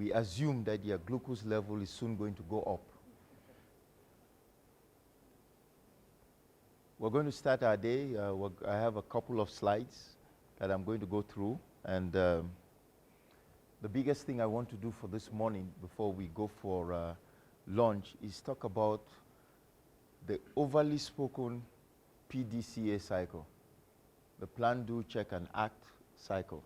we assume that your glucose level is soon going to go up. We're going to start our day. I have a couple of slides that I'm going to go through, and the biggest thing I want to do for this morning before we go for lunch is talk about the overly spoken PDCA cycle, the plan, do, check, and act cycle.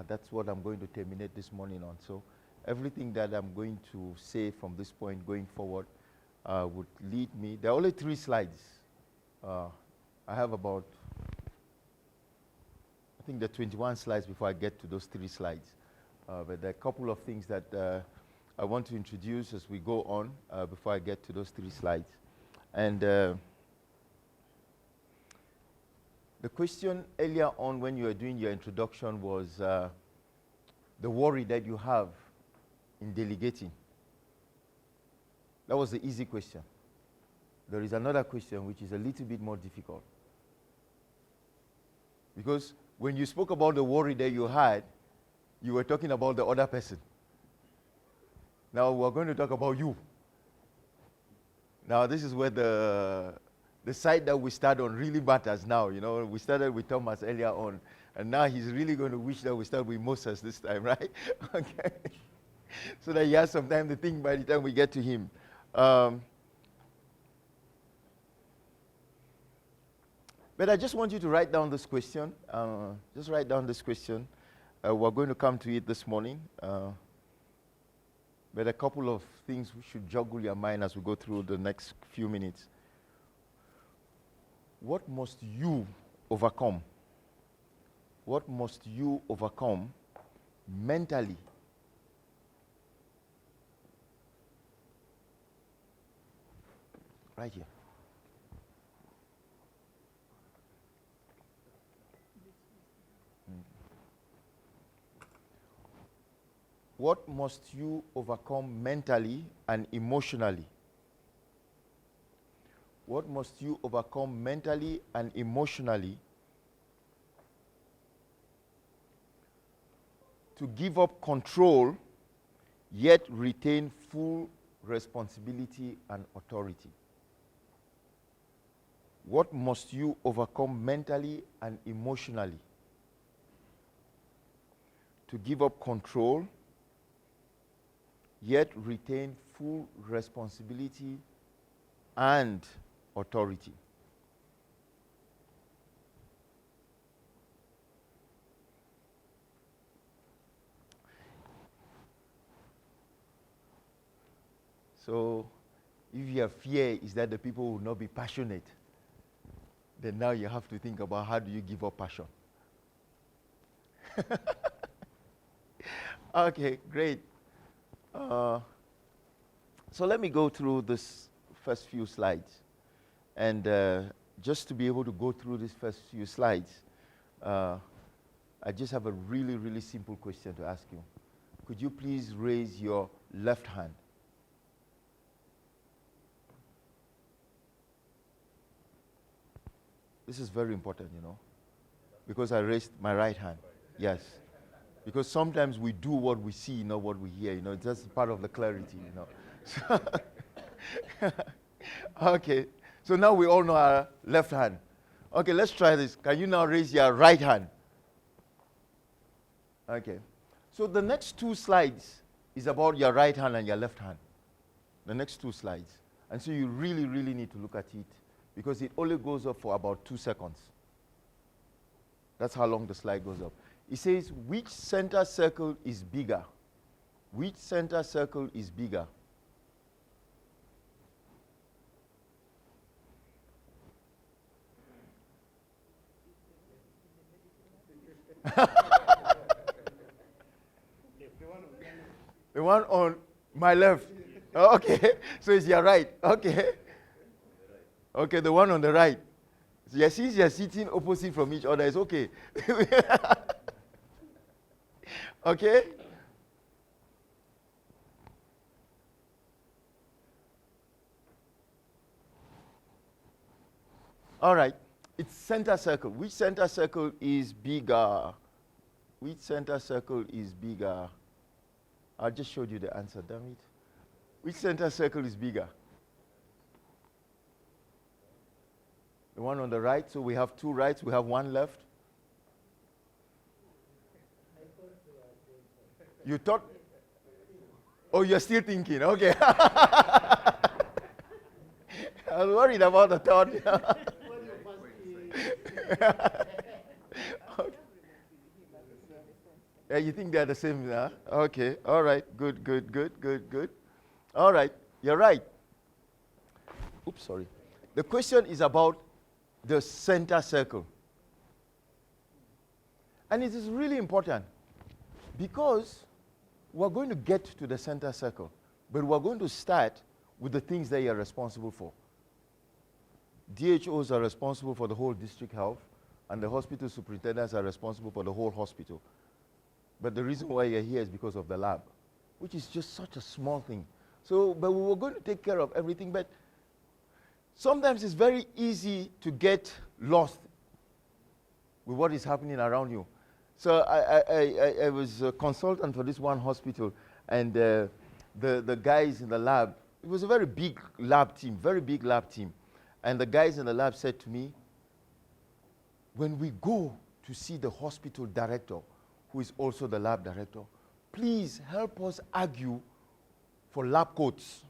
That's what I'm going to terminate this morning on. So everything that I'm going to say from this point going forward would lead me. There are only 3 slides. I have about, I think there are 21 slides before I get to those 3 slides. But there are a couple of things that I want to introduce as we go on before I get to those 3 slides. And the question earlier on when you were doing your introduction was the worry that you have in delegating. That was the easy question. There is another question which is a little bit more difficult. Because when you spoke about the worry that you had, you were talking about the other person. Now we're going to talk about you. Now this is where the side that we start on really matters now. You know, we started with Thomas earlier on, and now he's really going to wish that we start with Moses this time, right? Okay. So that he has some time to think by the time we get to him. But I just want you to write down this question. Just write down this question. We're going to come to it this morning. But a couple of things should joggle your mind as we go through the next few minutes. What must you overcome? What must you overcome mentally? Right here. What must you overcome mentally and emotionally? What must you overcome mentally and emotionally to give up control yet retain full responsibility and authority? What must you overcome mentally and emotionally to give up control yet retain full responsibility and authority? So, if your fear is that the people will not be passionate, then now you have to think about how do you give up passion. Okay, great. So let me go through this first few slides. And just to be able to go through these first few slides, I just have a really, really simple question to ask you. Could you please raise your left hand? This is very important, you know, because I raised my right hand. Yes. Because sometimes we do what we see, not what we hear, you know. It's just part of the clarity, you know. Okay. So now we all know our left hand. Okay, let's try this. Can you now raise your right hand? Okay. So the next 2 slides is about your right hand and your left hand. The next 2 slides. And so you really, really need to look at it because it only goes up for about 2 seconds. That's how long the slide goes up. It says, which center circle is bigger? Which center circle is bigger? The one on my left. Oh, okay, so it's your right. Okay. Okay, the one on the right. So since you're sitting opposite from each other, it's okay. Okay? All right. It's center circle. Which center circle is bigger? Which center circle is bigger? I just showed you the answer, damn it. Which center circle is bigger? The one on the right, so we have two rights, we have one left. You thought? Oh, you're still thinking, okay. I was worried about the thought. Okay. Yeah, you think they're the same, huh? Okay, all right, good. All right, you're right. Oops, sorry. The question is about the center circle. And it is really important because we're going to get to the center circle, but we're going to start with the things that you're responsible for. DHOs are responsible for the whole district health, and the hospital superintendents are responsible for the whole hospital. But the reason why you're here is because of the lab, which is just such a small thing. So, but we were going to take care of everything, but sometimes it's very easy to get lost with what is happening around you. So I was a consultant for this one hospital, and the guys in the lab, it was a very big lab team, and the guys in the lab said to me, when we go to see the hospital director, who is also the lab director, please help us argue for lab coats.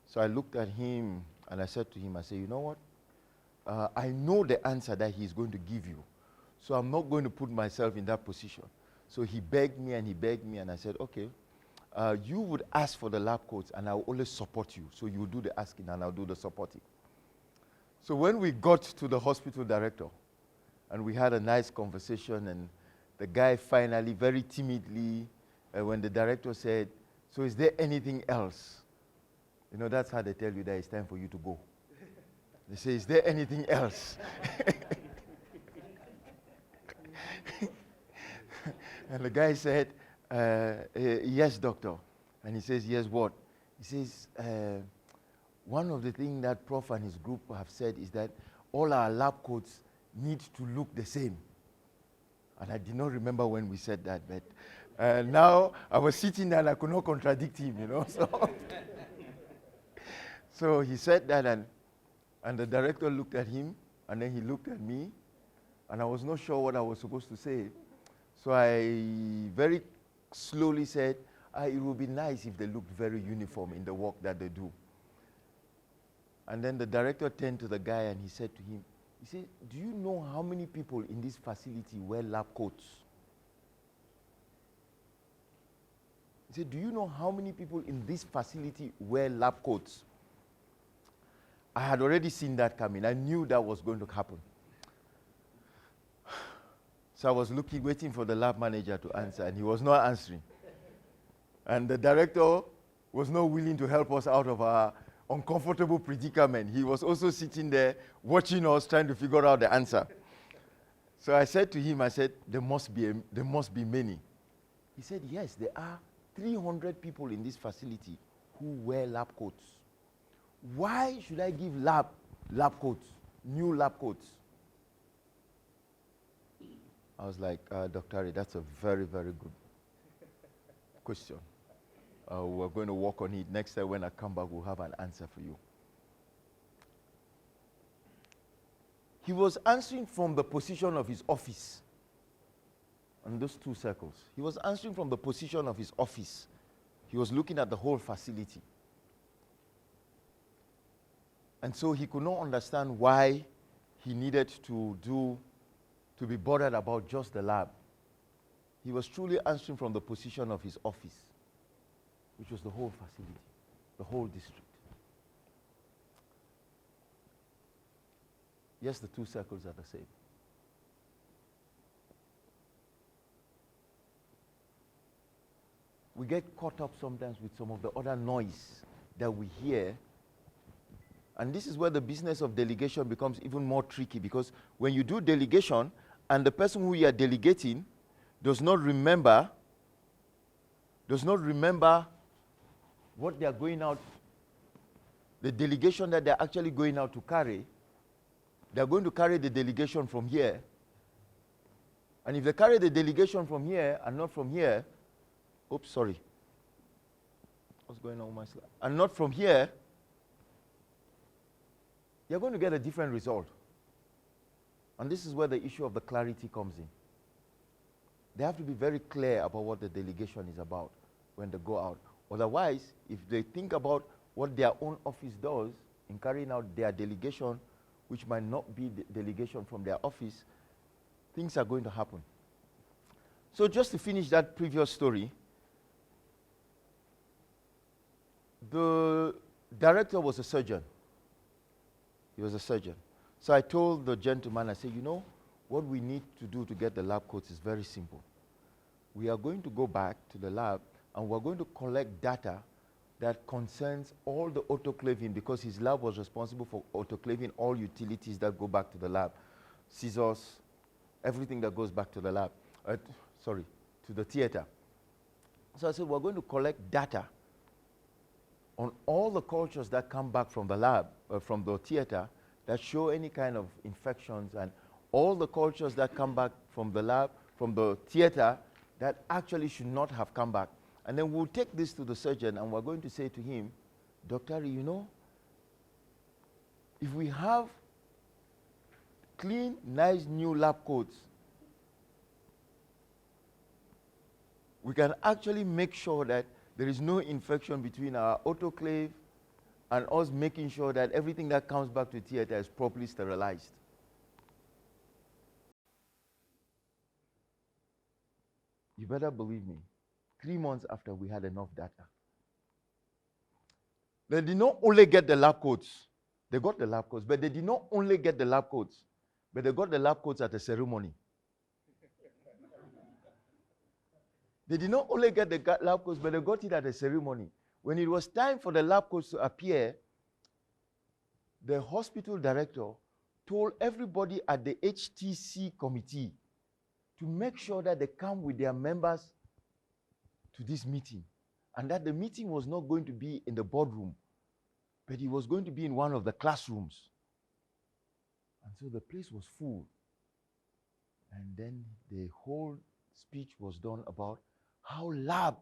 So I looked at him and I said to him, I said, you know what? I know the answer that he's going to give you. So I'm not going to put myself in that position. So he begged me and I said, okay, you would ask for the lab coats and I'll always support you. So you do the asking and I'll do the supporting. So when we got to the hospital director and we had a nice conversation, and the guy finally, very timidly, when the director said, so is there anything else? You know, that's how they tell you that it's time for you to go. They say, is there anything else? And the guy said, yes, doctor. And he says, yes, what? He says, one of the things that Prof and his group have said is that all our lab coats need to look the same. And I did not remember when we said that, but now I was sitting there and I could not contradict him, you know. So, so he said that, and the director looked at him, and then he looked at me, and I was not sure what I was supposed to say. So I very slowly said, it would be nice if they looked very uniform in the work that they do. And then the director turned to the guy and he said to him, he said, do you know how many people in this facility wear lab coats? He said, do you know how many people in this facility wear lab coats? I had already seen that coming. I knew that was going to happen. So I was waiting for the lab manager to answer, and he was not answering. And the director was not willing to help us out of our uncomfortable predicament. He was also sitting there watching us, trying to figure out the answer. So I said to him, I said, there must be many. He said, yes, there are 300 people in this facility who wear lab coats. Why should I give lab coats, new lab coats? I was like, Dr. Ari, that's a very, very good question. We're going to work on it. Next time when I come back, we'll have an answer for you. He was answering from the position of his office on those two circles. He was answering from the position of his office. He was looking at the whole facility. And so he could not understand why he needed to be bothered about just the lab. He was truly answering from the position of his office, which was the whole facility, the whole district. Yes, the two circles are the same. We get caught up sometimes with some of the other noise that we hear. And this is where the business of delegation becomes even more tricky, because when you do delegation and the person who you are delegating does not remember what they are going out, the delegation that they're actually going out to carry, they're going to carry the delegation from here. And if they carry the delegation from here and not from here, Oops, sorry. What's going on with my slide? And not from here, you're going to get a different result. And this is where the issue of the clarity comes in. They have to be very clear about what the delegation is about when they go out. Otherwise, if they think about what their own office does in carrying out their delegation, which might not be the delegation from their office, things are going to happen. So just to finish that previous story, the director was a surgeon. He was a surgeon. So I told the gentleman, I said, you know, what we need to do to get the lab coats is very simple. We are going to go back to the lab and we're going to collect data that concerns all the autoclaving, because his lab was responsible for autoclaving all utilities that go back to the lab. Scissors, everything that goes back to the lab, to the theater. So I said, we're going to collect data on all the cultures that come back from the lab, from the theater, that show any kind of infections, and all the cultures that come back from the lab, from the theater, that actually should not have come back. And then we'll take this to the surgeon and we're going to say to him, Dr. You know, if we have clean, nice new lab coats, we can actually make sure that there is no infection between our autoclave and us making sure that everything that comes back to theater is properly sterilized. You better believe me, 3 months after we had enough data. They did not only get the lab coats, they got the lab coats, but they did not only get the lab coats, but they got the lab coats at a ceremony. They did not only get the lab coats, but they got it at a ceremony. When it was time for the lab coats to appear, the hospital director told everybody at the HTC committee to make sure that they come with their members to this meeting, and that the meeting was not going to be in the boardroom, but it was going to be in one of the classrooms. And so the place was full. And then the whole speech was done about how lab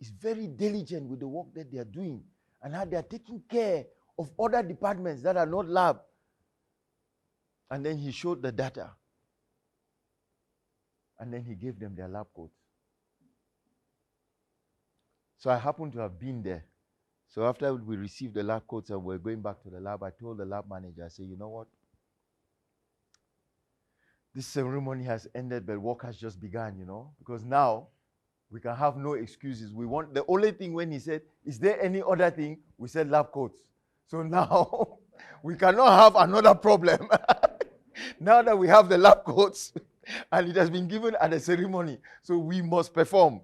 is very diligent with the work that they are doing, and how they are taking care of other departments that are not lab. And then he showed the data. And then he gave them their lab coats. So I happened to have been there. So after we received the lab coats and we're going back to the lab, I told the lab manager, I said, you know what? This ceremony has ended, but work has just begun, you know, because now we can have no excuses. We want, the only thing when he said, is there any other thing? We said lab coats. So now we cannot have another problem. Now that we have the lab coats and it has been given at the ceremony, so we must perform.